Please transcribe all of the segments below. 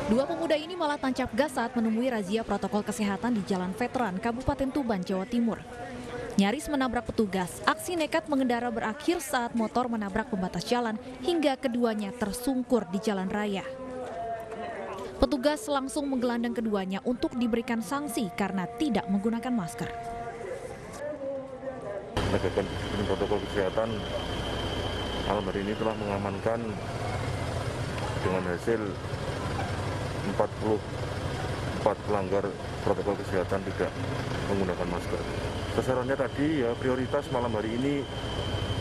Dua pemuda ini malah tancap gas saat menemui razia protokol kesehatan di Jalan Veteran, Kabupaten Tuban, Jawa Timur. Nyaris menabrak petugas, aksi nekat mengendara berakhir saat motor menabrak pembatas jalan hingga keduanya tersungkur di jalan raya. Petugas langsung menggelandang keduanya untuk diberikan sanksi karena tidak menggunakan masker. Penegakan disiplin protokol kesehatan malam hari ini telah mengamankan dengan hasil 44 pelanggar protokol kesehatan tidak menggunakan masker. Sasarannya tadi ya prioritas malam hari ini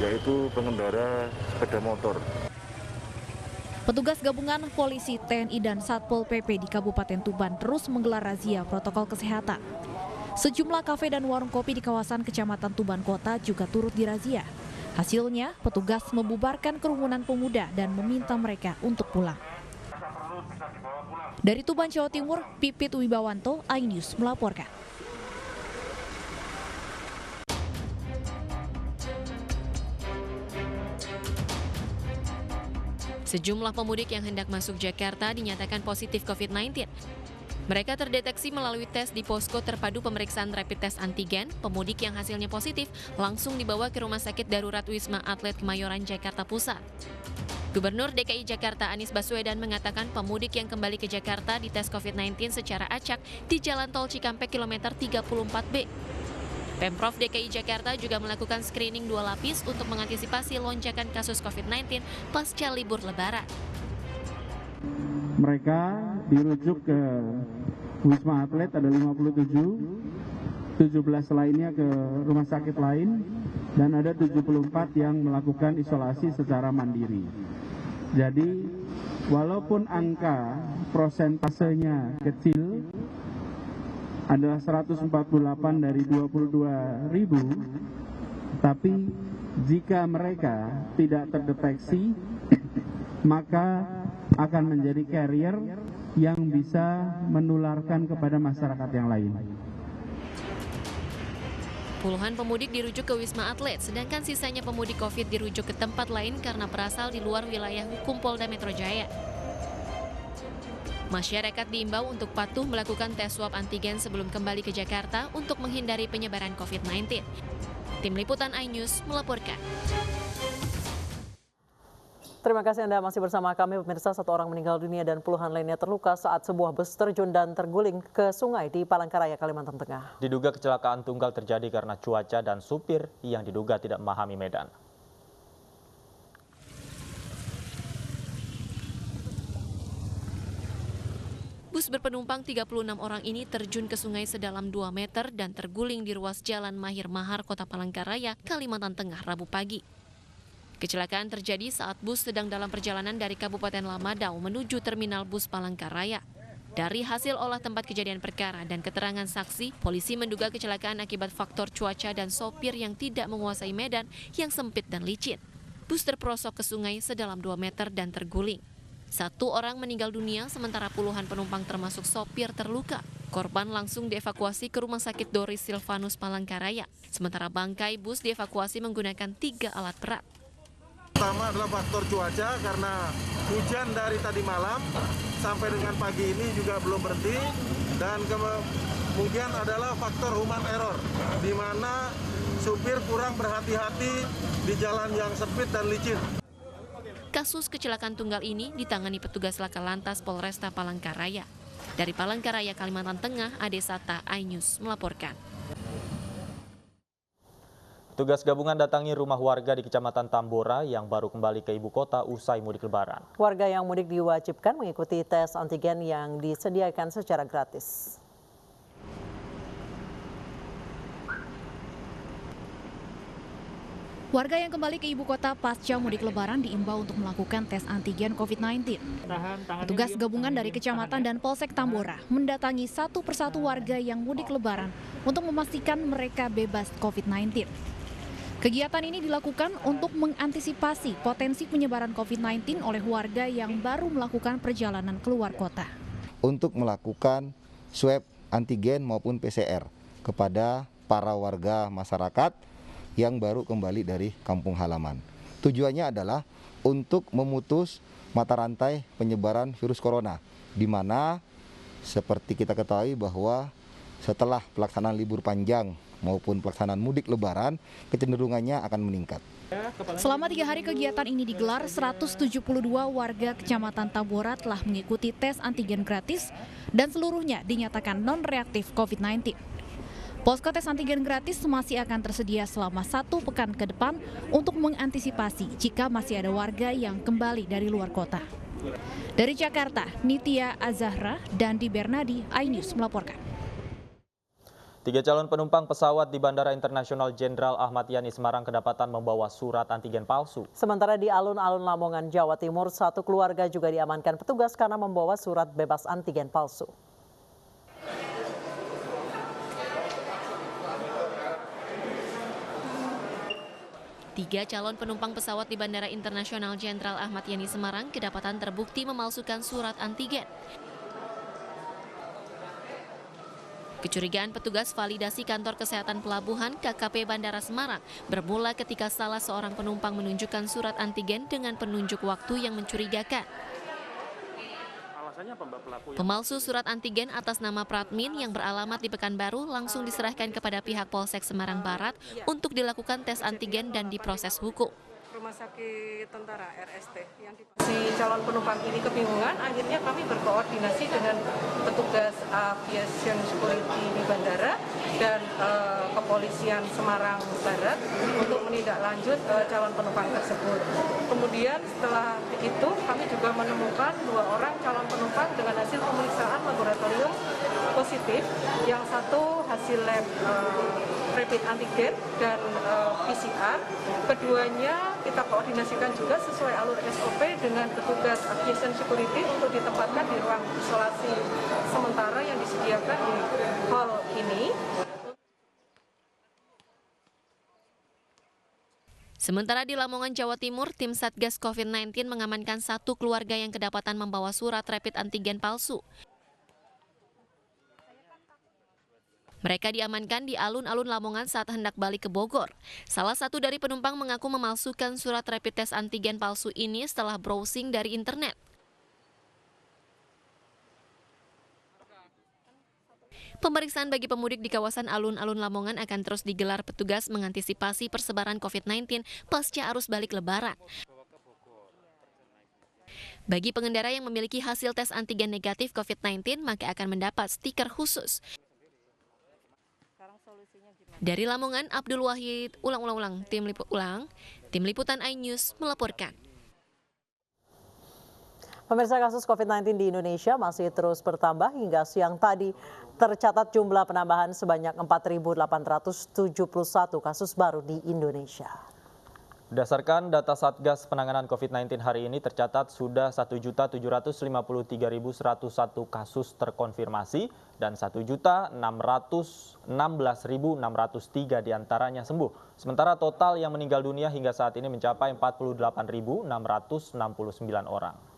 yaitu pengendara sepeda motor. Petugas gabungan polisi, TNI, dan Satpol PP di Kabupaten Tuban terus menggelar razia protokol kesehatan. Sejumlah kafe dan warung kopi di kawasan Kecamatan Tuban Kota juga turut dirazia. Hasilnya, petugas membubarkan kerumunan pemuda dan meminta mereka untuk pulang. Dari Tuban, Jawa Timur, Pipit Wibawanto, iNews melaporkan. Sejumlah pemudik yang hendak masuk Jakarta dinyatakan positif COVID-19. Mereka terdeteksi melalui tes di posko terpadu pemeriksaan rapid test antigen. Pemudik yang hasilnya positif langsung dibawa ke Rumah Sakit Darurat Wisma Atlet Kemayoran, Jakarta Pusat. Gubernur DKI Jakarta Anies Baswedan mengatakan pemudik yang kembali ke Jakarta dites COVID-19 secara acak di Jalan Tol Cikampek kilometer 34B. Pemprov DKI Jakarta juga melakukan screening 2 lapis untuk mengantisipasi lonjakan kasus COVID-19 pasca libur Lebaran. Mereka dirujuk ke Wisma Atlet ada 57, 17 lainnya ke rumah sakit lain, dan ada 74 yang melakukan isolasi secara mandiri. Jadi, walaupun angka prosentasenya kecil, adalah 148 dari 22.000, tapi jika mereka tidak terdeteksi, maka akan menjadi carrier yang bisa menularkan kepada masyarakat yang lain. Puluhan pemudik dirujuk ke Wisma Atlet, sedangkan sisanya pemudik COVID dirujuk ke tempat lain karena berasal di luar wilayah hukum Polda Metro Jaya. Masyarakat diimbau untuk patuh melakukan tes swab antigen sebelum kembali ke Jakarta untuk menghindari penyebaran COVID-19. Tim Liputan iNews melaporkan. Terima kasih Anda masih bersama kami, pemirsa. 1 orang meninggal dunia dan puluhan lainnya terluka saat sebuah bus terjun dan terguling ke sungai di Palangkaraya, Kalimantan Tengah. Diduga kecelakaan tunggal terjadi karena cuaca dan supir yang diduga tidak memahami medan. Bus berpenumpang 36 orang ini terjun ke sungai sedalam 2 meter dan terguling di ruas Jalan Mahir Mahar, Kota Palangkaraya, Kalimantan Tengah, Rabu pagi. Kecelakaan terjadi saat bus sedang dalam perjalanan dari Kabupaten Lamadau menuju Terminal Bus Palangkaraya. Dari hasil olah tempat kejadian perkara dan keterangan saksi, polisi menduga kecelakaan akibat faktor cuaca dan sopir yang tidak menguasai medan yang sempit dan licin. Bus terperosok ke sungai sedalam 2 meter dan terguling. 1 orang meninggal dunia, sementara puluhan penumpang termasuk sopir terluka. Korban langsung dievakuasi ke Rumah Sakit Doris Silvanus Palangkaraya. Sementara bangkai bus dievakuasi menggunakan 3 alat berat. Pertama adalah faktor cuaca karena hujan dari tadi malam sampai dengan pagi ini juga belum berhenti. Dan kemudian adalah faktor human error, di mana supir kurang berhati-hati di jalan yang sempit dan licin. Kasus kecelakaan tunggal ini ditangani petugas Laka Lantas Polresta Palangkaraya. Dari Palangkaraya, Kalimantan Tengah, Ade Sata, iNews melaporkan. Petugas gabungan datangi rumah warga di Kecamatan Tambora yang baru kembali ke ibu kota usai mudik Lebaran. Warga yang mudik diwajibkan mengikuti tes antigen yang disediakan secara gratis. Warga yang kembali ke ibu kota pasca mudik Lebaran diimbau untuk melakukan tes antigen COVID-19. Petugas gabungan dari Kecamatan dan Polsek Tambora mendatangi satu persatu warga yang mudik Lebaran untuk memastikan mereka bebas COVID-19. Kegiatan ini dilakukan untuk mengantisipasi potensi penyebaran COVID-19 oleh warga yang baru melakukan perjalanan keluar kota. Untuk melakukan swab antigen maupun PCR kepada para warga masyarakat yang baru kembali dari kampung halaman. Tujuannya adalah untuk memutus mata rantai penyebaran virus corona, di mana seperti kita ketahui bahwa setelah pelaksanaan libur panjang maupun pelaksanaan mudik lebaran, kecenderungannya akan meningkat. Selama 3 hari kegiatan ini digelar, 172 warga Kecamatan Tambora telah mengikuti tes antigen gratis dan seluruhnya dinyatakan non-reaktif COVID-19. Posko tes antigen gratis masih akan tersedia selama 1 pekan ke depan untuk mengantisipasi jika masih ada warga yang kembali dari luar kota. Dari Jakarta, Nitya Azahra dan Di Bernadi, iNews melaporkan. 3 calon penumpang pesawat di Bandara Internasional Jenderal Ahmad Yani Semarang kedapatan membawa surat antigen palsu. Sementara di alun-alun Lamongan, Jawa Timur, 1 keluarga juga diamankan petugas karena membawa surat bebas antigen palsu. Tiga calon penumpang pesawat di Bandara Internasional Jenderal Ahmad Yani Semarang kedapatan terbukti memalsukan surat antigen. Kecurigaan petugas validasi kantor kesehatan pelabuhan KKP Bandara Semarang bermula ketika salah seorang penumpang menunjukkan surat antigen dengan penunjuk waktu yang mencurigakan. Pemalsu surat antigen atas nama Pratmin yang beralamat di Pekanbaru langsung diserahkan kepada pihak Polsek Semarang Barat untuk dilakukan tes antigen dan diproses hukum. Rumah Sakit Tentara RST yang si calon penumpang ini kebingungan, akhirnya kami berkoordinasi dengan petugas aviation security di bandara dan kepolisian Semarang Barat untuk menindaklanjut calon penumpang tersebut. Kemudian setelah itu kami juga menemukan 2 orang calon penumpang dengan hasil pemeriksaan laboratorium positif, yang satu hasil lab rapid antigen dan PCR. Keduanya kita koordinasikan juga sesuai alur SOP dengan petugas aviation security untuk ditempatkan di ruang isolasi sementara yang disediakan di hall ini. Sementara di Lamongan, Jawa Timur, tim Satgas COVID-19 mengamankan 1 keluarga yang kedapatan membawa surat rapid antigen palsu. Mereka diamankan di alun-alun Lamongan saat hendak balik ke Bogor. Salah satu dari penumpang mengaku memalsukan surat rapid test antigen palsu ini setelah browsing dari internet. Pemeriksaan bagi pemudik di kawasan alun-alun Lamongan akan terus digelar petugas mengantisipasi persebaran COVID-19 pasca arus balik Lebaran. Bagi pengendara yang memiliki hasil tes antigen negatif COVID-19, maka akan mendapat stiker khusus. Dari Lamongan, Abdul Wahid, Tim Liputan iNews melaporkan. Pemirsa, kasus COVID-19 di Indonesia masih terus bertambah. Hingga siang tadi tercatat jumlah penambahan sebanyak 4.871 kasus baru di Indonesia. Berdasarkan data Satgas Penanganan COVID-19 hari ini tercatat sudah 1.753.101 kasus terkonfirmasi dan 1.616.603 diantaranya sembuh. Sementara total yang meninggal dunia hingga saat ini mencapai 48.669 orang.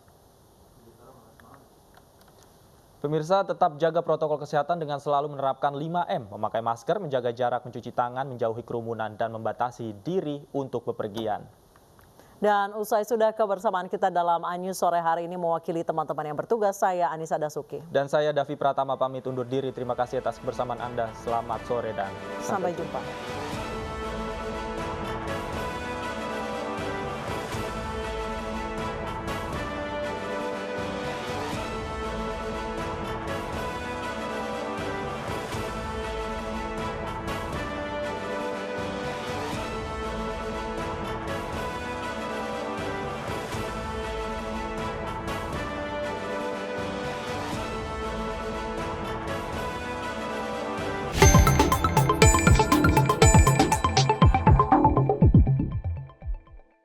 Pemirsa, tetap jaga protokol kesehatan dengan selalu menerapkan 5M, memakai masker, menjaga jarak, mencuci tangan, menjauhi kerumunan, dan membatasi diri untuk bepergian. Dan usai sudah kebersamaan kita dalam iNews sore hari ini, mewakili teman-teman yang bertugas, saya Anissa Dasuki. Dan saya Davi Pratama pamit undur diri. Terima kasih atas kebersamaan Anda. Selamat sore dan sampai jumpa.